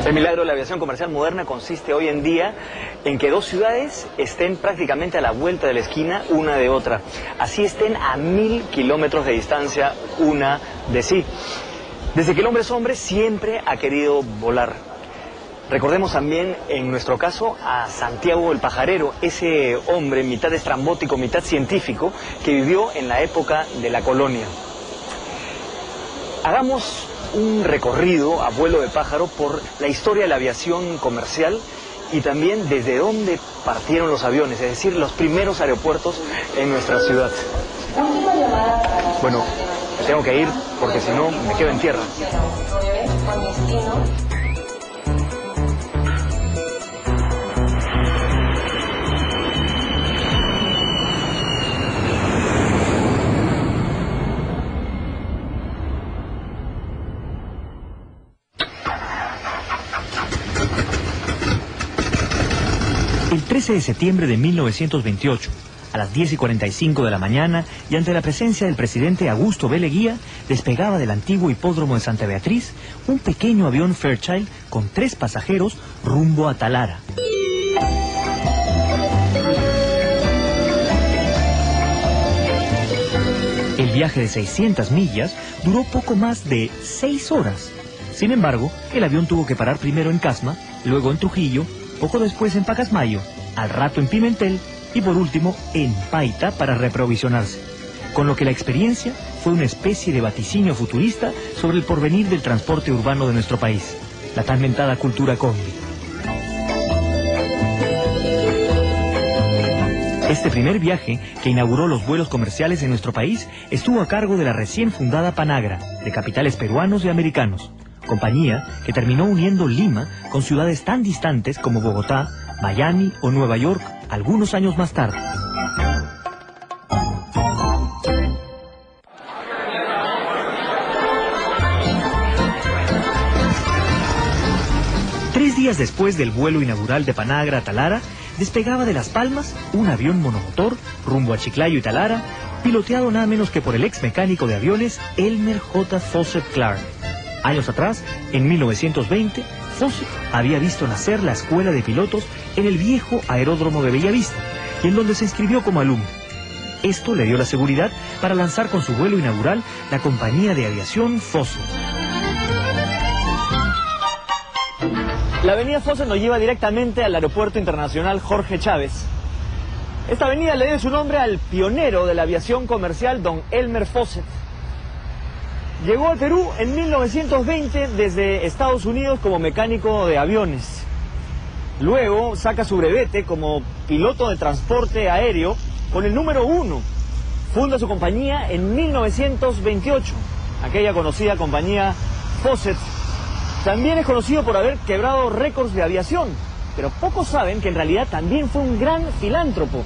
El milagro de la aviación comercial moderna consiste hoy en día en que dos ciudades estén prácticamente a la vuelta de la esquina una de otra. Así estén a 1000 kilómetros de distancia una de sí. Desde que el hombre es hombre siempre ha querido volar. Recordemos también en nuestro caso a Santiago el Pajarero, ese hombre mitad estrambótico, mitad científico que vivió en la época de la colonia. Hagamos un recorrido a vuelo de pájaro por la historia de la aviación comercial y también desde dónde partieron los aviones, es decir, los primeros aeropuertos en nuestra ciudad. Bueno, me tengo que ir porque si no me quedo en tierra. El 13 de septiembre de 1928, a las 10:45 de la mañana, y ante la presencia del presidente Augusto B. Leguía, despegaba del antiguo hipódromo de Santa Beatriz un pequeño avión Fairchild con 3 pasajeros rumbo a Talara. El viaje de 600 millas duró poco más de 6 horas. Sin embargo, el avión tuvo que parar primero en Casma, luego en Trujillo, poco después en Pacasmayo, al rato en Pimentel y por último en Paita para reaprovisionarse. Con lo que la experiencia fue una especie de vaticinio futurista sobre el porvenir del transporte urbano de nuestro país, la tan mentada cultura combi. Este primer viaje, que inauguró los vuelos comerciales en nuestro país, estuvo a cargo de la recién fundada Panagra, de capitales peruanos y americanos. Compañía que terminó uniendo Lima con ciudades tan distantes como Bogotá, Miami o Nueva York algunos años más tarde. Tres días después del vuelo inaugural de Panagra a Talara, despegaba de Las Palmas un avión monomotor rumbo a Chiclayo y Talara, piloteado nada menos que por el ex mecánico de aviones Elmer J. Fawcett Clark. Años atrás, en 1920, Fawcett había visto nacer la escuela de pilotos en el viejo aeródromo de Bellavista, y en donde se inscribió como alumno. Esto le dio la seguridad para lanzar con su vuelo inaugural la compañía de aviación Fawcett. La avenida Fawcett nos lleva directamente al Aeropuerto Internacional Jorge Chávez. Esta avenida le debe su nombre al pionero de la aviación comercial, don Elmer Fawcett. Llegó al Perú en 1920 desde Estados Unidos como mecánico de aviones. Luego saca su brevete como piloto de transporte aéreo con el número 1. Funda su compañía en 1928, aquella conocida compañía Fawcett. También es conocido por haber quebrado récords de aviación, pero pocos saben que en realidad también fue un gran filántropo.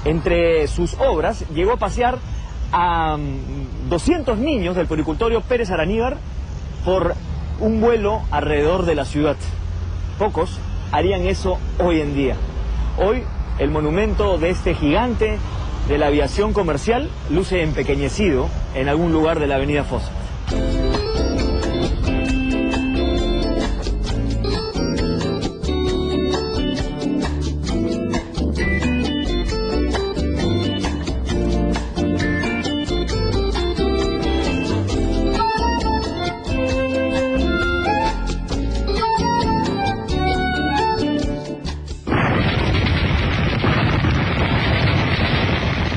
Entre sus obras llegó a pasear a 200 niños del puericultorio Pérez Araníbar por un vuelo alrededor de la ciudad. Pocos harían eso hoy en día. Hoy el monumento de este gigante de la aviación comercial luce empequeñecido en algún lugar de la avenida Fawcett.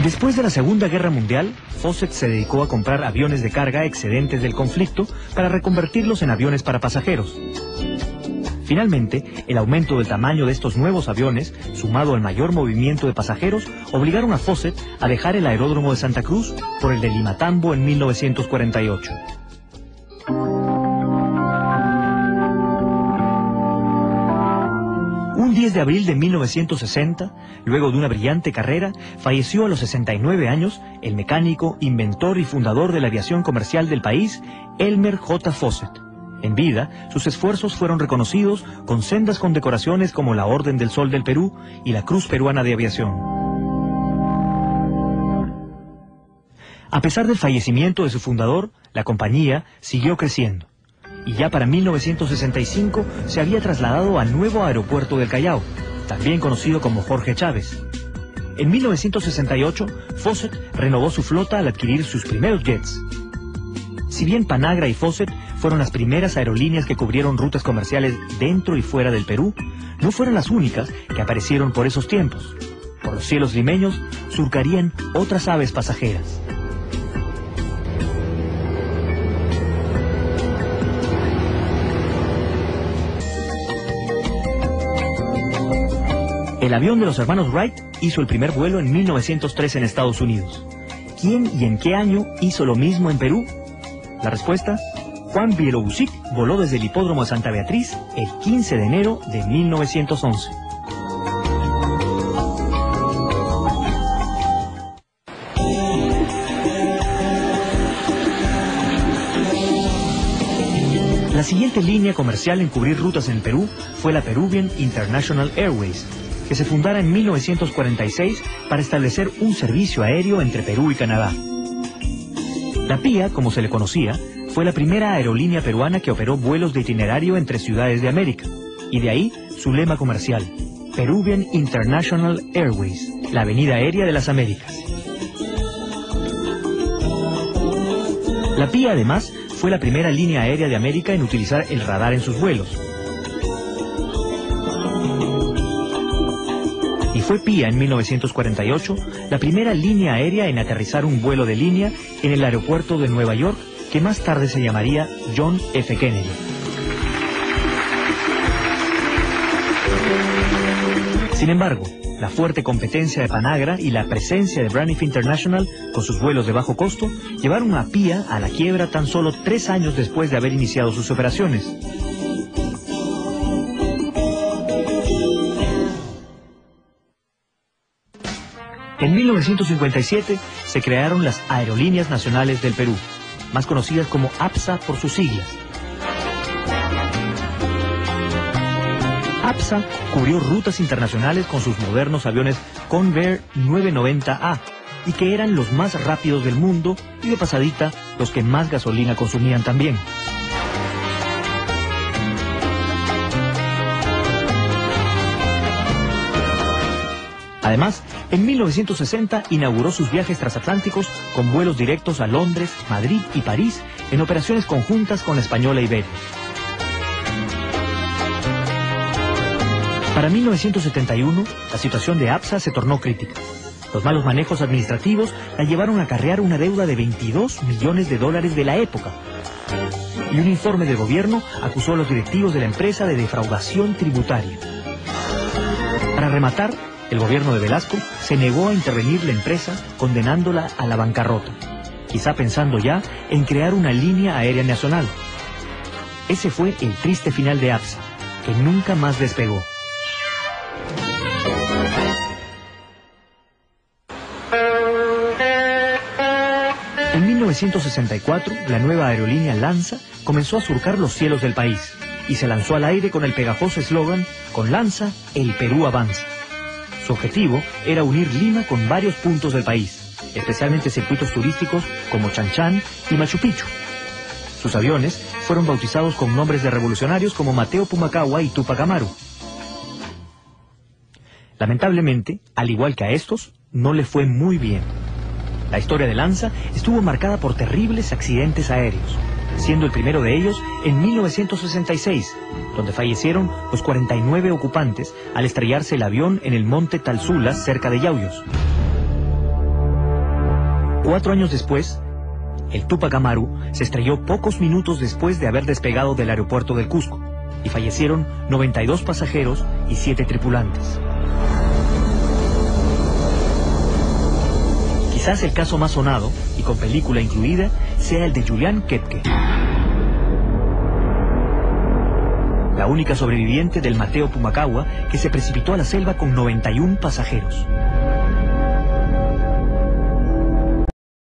Después de la Segunda Guerra Mundial, Fawcett se dedicó a comprar aviones de carga excedentes del conflicto para reconvertirlos en aviones para pasajeros. Finalmente, el aumento del tamaño de estos nuevos aviones, sumado al mayor movimiento de pasajeros, obligaron a Fawcett a dejar el aeródromo de Santa Cruz por el de Limatambo en 1948. Un 10 de abril de 1960, luego de una brillante carrera, falleció a los 69 años el mecánico, inventor y fundador de la aviación comercial del país, Elmer J. Fawcett. En vida, sus esfuerzos fueron reconocidos con sendas condecoraciones como la Orden del Sol del Perú y la Cruz Peruana de Aviación. A pesar del fallecimiento de su fundador, la compañía siguió creciendo. Y ya para 1965 se había trasladado al nuevo aeropuerto del Callao, también conocido como Jorge Chávez. En 1968, Fawcett renovó su flota al adquirir sus primeros jets. Si bien Panagra y Fawcett fueron las primeras aerolíneas que cubrieron rutas comerciales dentro y fuera del Perú, no fueron las únicas que aparecieron por esos tiempos. Por los cielos limeños surcarían otras aves pasajeras. El avión de los hermanos Wright hizo el primer vuelo en 1903 en Estados Unidos. ¿Quién y en qué año hizo lo mismo en Perú? La respuesta: Juan Bielowczyk voló desde el hipódromo de Santa Beatriz el 15 de enero de 1911. La siguiente línea comercial en cubrir rutas en Perú fue la Peruvian International Airways, que se fundara en 1946 para establecer un servicio aéreo entre Perú y Canadá. La PIA, como se le conocía, fue la primera aerolínea peruana que operó vuelos de itinerario entre ciudades de América, y de ahí su lema comercial: Peruvian International Airways, la avenida aérea de las Américas. La PIA, además, fue la primera línea aérea de América en utilizar el radar en sus vuelos. Y fue PIA en 1948 la primera línea aérea en aterrizar un vuelo de línea en el aeropuerto de Nueva York, que más tarde se llamaría John F. Kennedy. Sin embargo, la fuerte competencia de Panagra y la presencia de Braniff International con sus vuelos de bajo costo llevaron a PIA a la quiebra tan solo 3 años después de haber iniciado sus operaciones. En 1957 se crearon las Aerolíneas Nacionales del Perú, más conocidas como APSA por sus siglas. APSA cubrió rutas internacionales con sus modernos aviones Convair 990A, y que eran los más rápidos del mundo y de pasadita los que más gasolina consumían también. Además, en 1960 inauguró sus viajes transatlánticos con vuelos directos a Londres, Madrid y París en operaciones conjuntas con la española Iberia. Para 1971, la situación de APSA se tornó crítica. Los malos manejos administrativos la llevaron a acarrear una deuda de $22 millones de la época. Y un informe del gobierno acusó a los directivos de la empresa de defraudación tributaria. Para rematar, el gobierno de Velasco se negó a intervenir la empresa, condenándola a la bancarrota, quizá pensando ya en crear una línea aérea nacional. Ese fue el triste final de APSA, que nunca más despegó. En 1964, la nueva aerolínea Lanza comenzó a surcar los cielos del país y se lanzó al aire con el pegajoso eslogan: con Lanza, el Perú avanza. Su objetivo era unir Lima con varios puntos del país, especialmente circuitos turísticos como Chan Chan y Machu Picchu. Sus aviones fueron bautizados con nombres de revolucionarios como Mateo Pumacahua y Tupac Amaru. Lamentablemente, al igual que a estos, no le fue muy bien. La historia de Lanza estuvo marcada por terribles accidentes aéreos, siendo el primero de ellos en 1966, donde fallecieron los 49 ocupantes al estrellarse el avión en el monte Talsulas, cerca de Yauyos. 4 años después, el Tupac Amaru se estrelló pocos minutos después de haber despegado del aeropuerto del Cusco, y fallecieron 92 pasajeros y 7 tripulantes. Quizás el caso más sonado, y con película incluida, sea el de Julián Koepke, la única sobreviviente del Mateo Pumacahua, que se precipitó a la selva con 91 pasajeros.